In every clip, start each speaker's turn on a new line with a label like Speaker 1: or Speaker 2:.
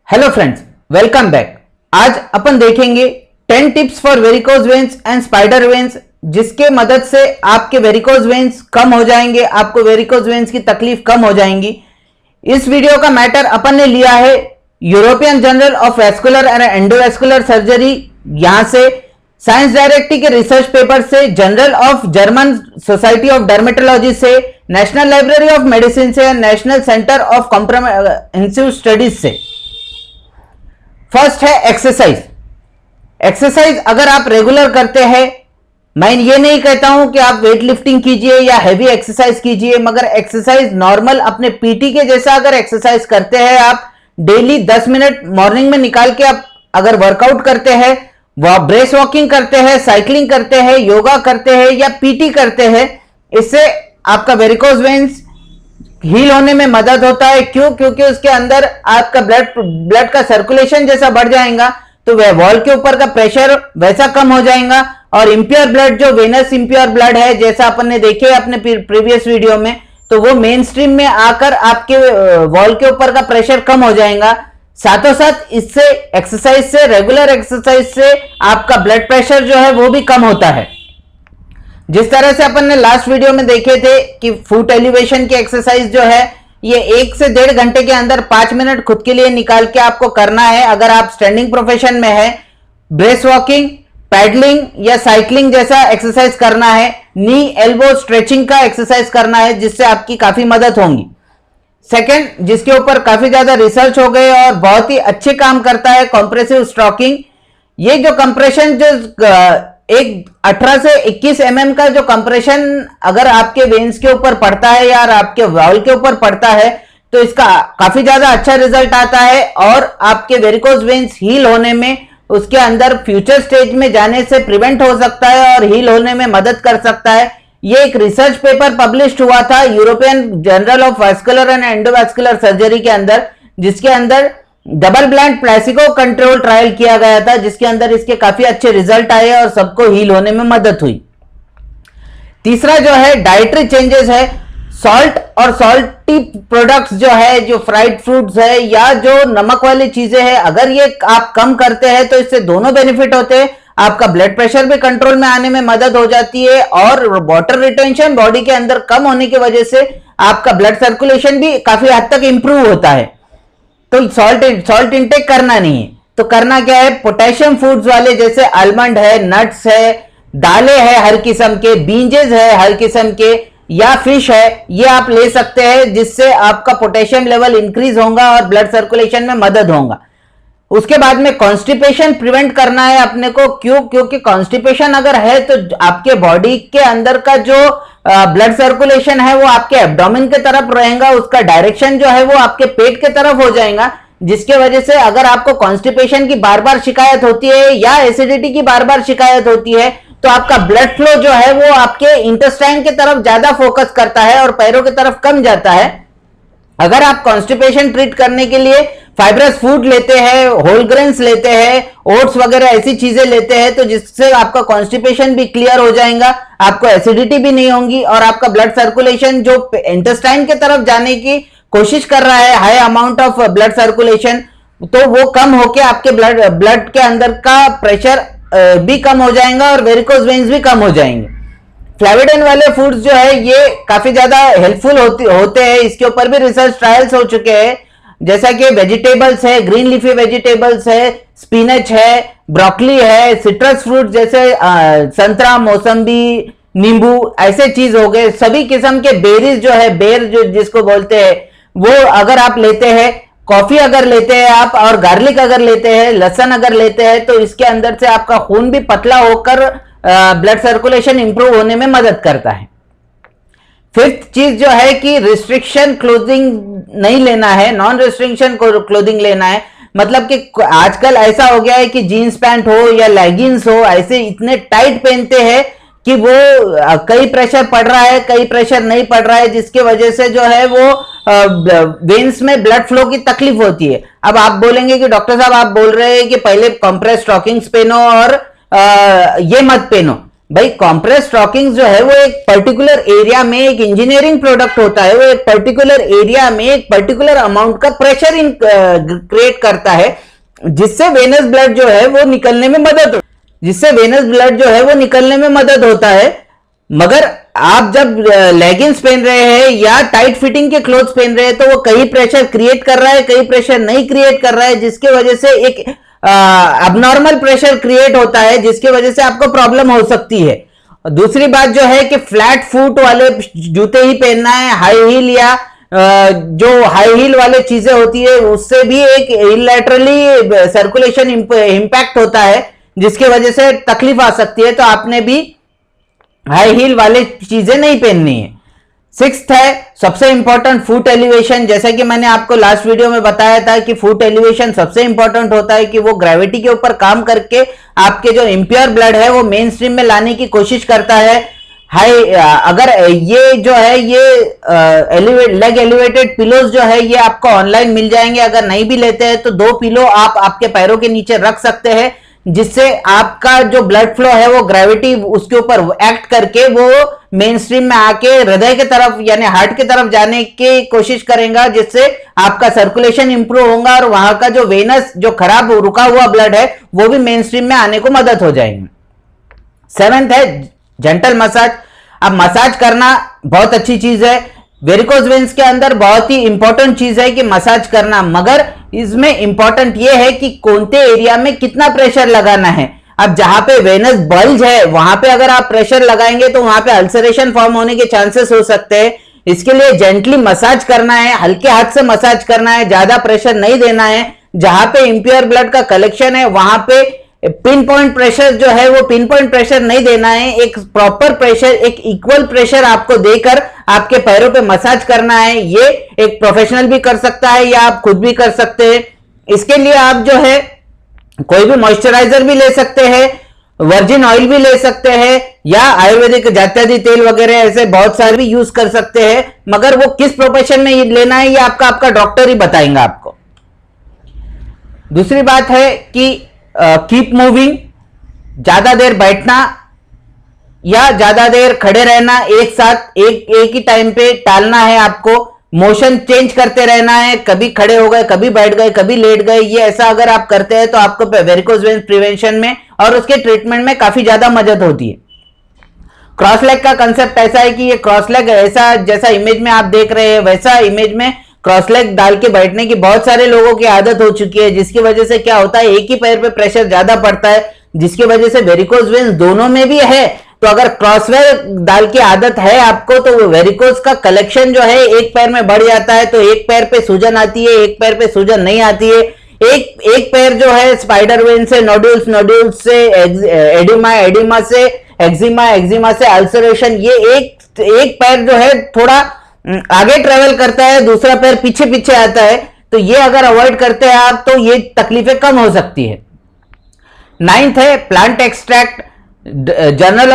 Speaker 1: Hello friends, welcome back. आज अपन देखेंगे 10 tips for varicose veins and spider veins, जिसके मदद से आपके वेरिकोज वेन्स कम हो जाएंगे, आपको वेरिकोज वेन्स की तकलीफ कम हो जाएंगी। इस वीडियो का मैटर अपन ने लिया है European journal of vascular and endovascular surgery, यहां से साइंस डायरेक्टरी के रिसर्च पेपर से, journal of German society of dermatology से, नेशनल लाइब्रेरी ऑफ मेडिसिन से, national center of comprehensive studies से। फर्स्ट है एक्सरसाइज। एक्सरसाइज अगर आप रेगुलर करते हैं, मैं ये नहीं कहता हूं कि आप वेट लिफ्टिंग कीजिए या हैवी एक्सरसाइज कीजिए, मगर एक्सरसाइज नॉर्मल अपने पीटी के जैसा अगर एक्सरसाइज करते हैं, आप डेली 10 मिनट मॉर्निंग में निकाल के आप अगर वर्कआउट करते हैं, वह ब्रेस वॉकिंग करते हैं, साइकिलिंग करते हैं, योगा करते हैं या पीटी करते हैं, इससे आपका वेरिकोज वेन्स हील होने में मदद होता है। क्यों? क्योंकि उसके अंदर आपका ब्लड का सर्कुलेशन जैसा बढ़ जाएगा, तो वह वॉल के ऊपर का प्रेशर वैसा कम हो जाएगा, और इंप्योर ब्लड, जो वेनस इंप्योर ब्लड है, जैसा अपन ने देखे अपने प्रीवियस वीडियो में, तो वो मेन स्ट्रीम में आकर आपके वॉल के ऊपर का प्रेशर कम हो जाएगा। साथों साथ इससे एक्सरसाइज से, रेगुलर एक्सरसाइज से आपका ब्लड प्रेशर जो है वो भी कम होता है। जिस तरह से अपन ने लास्ट वीडियो में देखे थे कि फुट एलिवेशन की एक्सरसाइज जो है, ये 1 से 1.5 घंटे के अंदर 5 मिनट खुद के लिए निकाल के आपको करना है। अगर आप स्टैंडिंग प्रोफेशन में है, ब्रेस वॉकिंग, पैडलिंग या साइकिलिंग जैसा एक्सरसाइज करना है, नी एल्बो स्ट्रेचिंग का एक्सरसाइज करना है, जिससे आपकी काफी मदद होगी। सेकेंड, जिसके ऊपर काफी ज्यादा रिसर्च हो गए और बहुत ही अच्छे काम करता है, कंप्रेसिव स्ट्रोकिंग। ये जो कंप्रेशन, जो एक 18 से 21 mm का जो कंप्रेशन अगर आपके वेन्स के ऊपर पड़ता है या आपके वॉल के ऊपर पड़ता है, तो इसका काफी ज्यादा अच्छा रिजल्ट आता है और आपके वेरिकोज वेन्स हील होने में, उसके अंदर फ्यूचर स्टेज में जाने से प्रिवेंट हो सकता है और हील होने में मदद कर सकता है। ये एक रिसर्च पेपर पब्लिश हुआ था European journal of vascular and endovascular surgery के अंदर, जिसके अंदर double blind placebo control trial किया गया था, जिसके अंदर इसके काफी अच्छे रिजल्ट आए और सबको हील होने में मदद हुई। तीसरा जो है डाइटरी चेंजेस है। सॉल्ट और सॉल्टी प्रोडक्ट्स जो है, जो फ्राइड फ्रूट्स है या जो नमक वाली चीजें हैं, अगर ये आप कम करते हैं तो इससे दोनों बेनिफिट होते हैं। आपका ब्लड प्रेशर भी कंट्रोल में आने में मदद हो जाती है और वाटर रिटेंशन बॉडी के अंदर कम होने की वजह से आपका ब्लड सर्कुलेशन भी काफी हद तक इंप्रूव होता है। तो सॉल्ट इंटेक करना नहीं है, तो करना क्या है, पोटेशियम फूड्स वाले जैसे आलमंड है, नट्स है, दालें है हर किस्म के, बीन्जेस है हर किस्म के, या फिश है, ये आप ले सकते हैं, जिससे आपका पोटेशियम लेवल इंक्रीज होगा और ब्लड सर्कुलेशन में मदद होगा। उसके बाद में कॉन्स्टिपेशन प्रिवेंट करना है अपने को। क्यों? क्योंकि कॉन्स्टिपेशन अगर है तो आपके बॉडी के अंदर का जो ब्लड सर्कुलेशन है वो आपके एब्डोमेन के तरफ रहेगा, उसका डायरेक्शन जो है वो आपके पेट के तरफ हो जाएगा, जिसके वजह से अगर आपको कॉन्स्टिपेशन की बार बार शिकायत होती है या एसिडिटी की बार बार शिकायत होती है, तो आपका ब्लड फ्लो जो है वो आपके इंटेस्टाइन की तरफ ज्यादा फोकस करता है और पैरों की तरफ कम जाता है। अगर आप कॉन्स्टिपेशन ट्रीट करने के लिए फाइब्रस फूड लेते हैं, होल ग्रेन्स लेते हैं, ओट्स वगैरह ऐसी चीजें लेते हैं, तो जिससे आपका कॉन्स्टिपेशन भी क्लियर हो जाएगा, आपको एसिडिटी भी नहीं होगी और आपका ब्लड सर्कुलेशन जो इंटेस्टाइन के तरफ जाने की कोशिश कर रहा है, high amount of blood circulation, तो वो कम होके आपके ब्लड के अंदर का प्रेशर भी कम हो जाएगा और वेरिकोज वेन्स भी कम हो जाएंगे। फ्लेविडन वाले फूड्स जो है ये काफी ज्यादा हेल्पफुल होते हैं, इसके ऊपर भी रिसर्च ट्रायल्स हो चुके हैं, जैसा कि वेजिटेबल्स है, ग्रीन लीफी वेजिटेबल्स है, स्पिनच है, ब्रोकली है, सिट्रस फ्रूट जैसे संतरा, मौसम्बी, नींबू, ऐसे चीज हो गए। सभी किस्म के बेरीज जो है, बेर जो जिसको बोलते हैं, वो अगर आप लेते हैं, कॉफी अगर लेते हैं आप, और गार्लिक अगर लेते हैं, लहसुन अगर लेते हैं, तो इसके अंदर से आपका खून भी पतला होकर ब्लड सर्कुलेशन इंप्रूव होने में मदद करता है। फिफ्थ चीज जो है कि रिस्ट्रिक्शन क्लोथिंग नहीं लेना है, नॉन रिस्ट्रिक्शन क्लोथिंग लेना है। मतलब कि आजकल ऐसा हो गया है कि जीन्स पैंट हो या लेगिंग्स हो, ऐसे इतने टाइट पहनते हैं कि वो कई प्रेशर पड़ रहा है, कई प्रेशर नहीं पड़ रहा है, जिसके वजह से जो है वो वेन्स में ब्लड फ्लो की तकलीफ होती है। अब आप बोलेंगे कि डॉक्टर साहब आप बोल रहे हैं कि पहले कंप्रेस स्टॉकिंग्स पहनो और ये मत पहनो, भाई कॉम्प्रेस स्टॉकिंग जो है वो एक पर्टिकुलर एरिया में एक इंजीनियरिंग प्रोडक्ट होता है, वो एक पर्टिकुलर एरिया में एक पर्टिकुलर अमाउंट का प्रेशर क्रिएट करता है, जिससे वेनस ब्लड जो है वो निकलने में मदद होता है। मगर आप जब लेगिंग्स पहन रहे हैं या टाइट फिटिंग के क्लोथ्स पहन रहे हैं तो वो कहीं प्रेशर क्रिएट कर रहा है, कहीं प्रेशर नहीं क्रिएट कर रहा है, जिसके वजह से एक अबनॉर्मल प्रेशर क्रिएट होता है, जिसकी वजह से आपको प्रॉब्लम हो सकती है। दूसरी बात जो है कि फ्लैट फुट वाले जूते ही पहनना है, हाई हील या जो हाई हील वाले चीजें होती है उससे भी एक इलैटरली सर्कुलेशन इंपैक्ट होता है, जिसकी वजह से तकलीफ आ सकती है। तो आपने भी हाई हील वाले चीजें नहीं पहननी है। सिक्स्थ है सबसे इंपॉर्टेंट फुट एलिवेशन। जैसा कि मैंने आपको लास्ट वीडियो में बताया था कि फुट एलिवेशन सबसे इंपॉर्टेंट होता है कि वो ग्रेविटी के ऊपर काम करके आपके जो इंप्योर ब्लड है वो मेन स्ट्रीम में लाने की कोशिश करता है। हाई अगर ये जो है ये लेग एलिवेटेड पिलोज जो है ये आपको ऑनलाइन मिल जाएंगे। अगर नहीं भी लेते हैं तो 2 पिलो आप आपके पैरों के नीचे रख सकते हैं, जिससे आपका जो ब्लड फ्लो है वो ग्रेविटी उसके ऊपर एक्ट करके वो मेन स्ट्रीम में आके हृदय की तरफ यानी हार्ट की तरफ जाने की कोशिश करेगा, जिससे आपका सर्कुलेशन इंप्रूव होगा और वहां का जो वेनस जो खराब रुका हुआ ब्लड है वो भी मेन स्ट्रीम में आने को मदद हो जाएगी। 7th है जेंटल मसाज। अब मसाज करना बहुत अच्छी चीज है, वेरिकोज वेन्स के अंदर बहुत ही इंपॉर्टेंट चीज है कि मसाज करना, मगर इसमें इंपॉर्टेंट यह है कि कौन से एरिया में कितना प्रेशर लगाना है। अब जहां पे वेनस बल्ज है वहां पे अगर आप प्रेशर लगाएंगे तो वहां पे अल्सरेशन फॉर्म होने के चांसेस हो सकते हैं। इसके लिए जेंटली मसाज करना है, हल्के हाथ से मसाज करना है, ज्यादा प्रेशर नहीं देना है। जहां पे इंप्योर ब्लड का कलेक्शन है वहां पे पिन पॉइंट प्रेशर जो है वो पिन पॉइंट प्रेशर नहीं देना है। एक प्रॉपर प्रेशर, एक इक्वल प्रेशर आपको देकर आपके पैरों पे मसाज करना है। ये एक प्रोफेशनल भी कर सकता है या आप खुद भी कर सकते हैं। इसके लिए आप जो है कोई भी मॉइस्चराइजर भी ले सकते हैं, वर्जिन ऑयल भी ले सकते हैं या आयुर्वेदिक जात्यादि तेल वगैरह ऐसे बहुत सारे भी यूज कर सकते हैं, मगर वो किस प्रोफेशन में ये लेना है ये आपका डॉक्टर ही बताएंगे आपको। दूसरी बात है कि कीप मूविंग, ज्यादा देर बैठना या ज्यादा देर खड़े रहना एक साथ एक ही टाइम पे टालना है आपको। मोशन चेंज करते रहना है, कभी खड़े हो गए, कभी बैठ गए, कभी लेट गए। ये ऐसा अगर आप करते हैं तो आपको वेरिकोज वेन्स प्रिवेंशन में और उसके ट्रीटमेंट में काफी ज्यादा मदद होती है। क्रॉस लेग का कंसेप्ट ऐसा है कि ये क्रॉस लेग ऐसा जैसा इमेज में आप देख रहे हैं वैसा इमेज में क्रॉस लेग डाल के बैठने की बहुत सारे लोगों की आदत हो चुकी है, जिसकी वजह से क्या होता है एक ही पैर पे प्रेशर ज्यादा पड़ता है, जिसकी वजह से वेरिकोज वेन्स दोनों में भी है। तो अगर क्रॉस लेग डाल की आदत है आपको तो वेरिकोज का कलेक्शन जो है एक पैर में बढ़ जाता है, तो एक पैर पे सूजन आती है, एक पैर पे सूजन नहीं आती है। एक पैर जो है स्पाइडर वेन से नोड्यूल्स से एडिमा से एक्जिमा से अल्सरेशन, ये एक पैर जो है थोड़ा आगे ट्रेवल करता है, दूसरा पैर पीछे आता है। तो ये अगर अवॉइड करते हैं आप तो ये तकलीफें कम हो सकती है। 9th है plant extract. Journal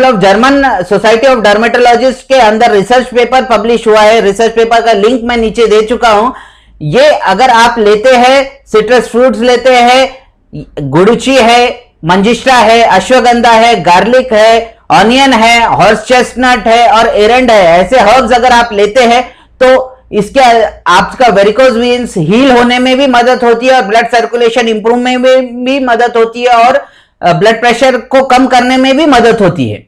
Speaker 1: of German society of dermatologist के अंदर रिसर्च पेपर पब्लिश हुआ है। रिसर्च पेपर का लिंक मैं नीचे दे चुका हूं। ये अगर आप लेते हैं, सिट्रस फ्रूट्स लेते हैं, गुड़ची है, मंजिष्ठा है, अश्वगंधा है, गार्लिक है, ऑनियन है, हॉर्स चेस्टनट है और एरंड है, ऐसे हर्ब्स अगर आप लेते हैं तो इसके आपका वेरिकोज वेन्स हील होने में भी मदद होती है और ब्लड सर्कुलेशन इंप्रूव में भी मदद होती है और ब्लड प्रेशर को कम करने में भी मदद होती है।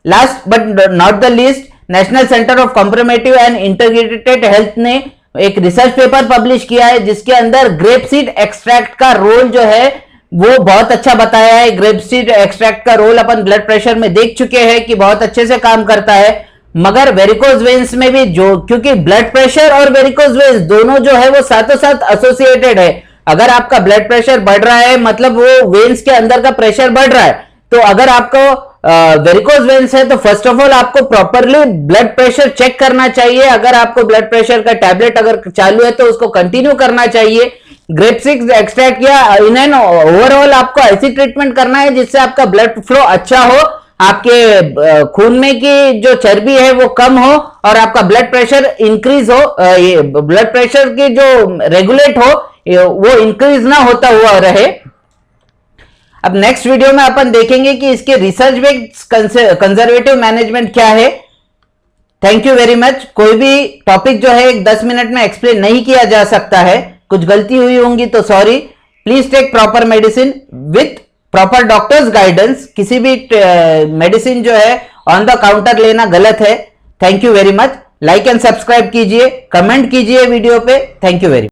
Speaker 1: Last but not the least, national center of complementary and integrated health ने एक रिसर्च पेपर पब्लिश किया है जिसके अंदर ग्रेप सीड एक्सट्रैक्ट का रोल जो है वो बहुत अच्छा बताया है। ग्रेप सीड एक्सट्रैक्ट का रोल अपन ब्लड प्रेशर में देख चुके हैं कि बहुत अच्छे से काम करता है, मगर वेरिकोज वेन्स में भी जो, क्योंकि ब्लड प्रेशर और वेरिकोज वेन्स दोनों जो है वो साथों साथ एसोसिएटेड है। अगर आपका ब्लड प्रेशर बढ़ रहा है मतलब वो वेन्स के अंदर का प्रेशर बढ़ रहा है। तो अगर आपको वेरिकोज वेन्स है तो फर्स्ट ऑफ ऑल आपको प्रॉपरली ब्लड प्रेशर चेक करना चाहिए। अगर आपको ब्लड प्रेशर का टैबलेट अगर चालू है तो उसको कंटिन्यू करना चाहिए। ग्रेप सीड एक्सट्रैक्ट या इन एन ओवरऑल आपको ऐसी ट्रीटमेंट करना है जिससे आपका ब्लड फ्लो अच्छा हो, आपके खून में की जो चर्बी है वो कम हो और आपका ब्लड प्रेशर इंक्रीज हो, ब्लड प्रेशर की जो रेगुलेट हो वो इंक्रीज ना होता हुआ रहे। अब नेक्स्ट वीडियो में अपन देखेंगे कि इसके रिसर्च बेस्ड कंजर्वेटिव मैनेजमेंट क्या है। Thank you very much. कोई भी टॉपिक जो है 10 मिनट में एक्सप्लेन नहीं किया जा सकता है, कुछ गलती हुई होंगी तो sorry. Please take proper medicine with proper doctors guidance. किसी भी मेडिसिन जो है ऑन द काउंटर लेना गलत है। Thank you very much. Like and subscribe कीजिए, कमेंट कीजिए वीडियो पे। Thank you very much.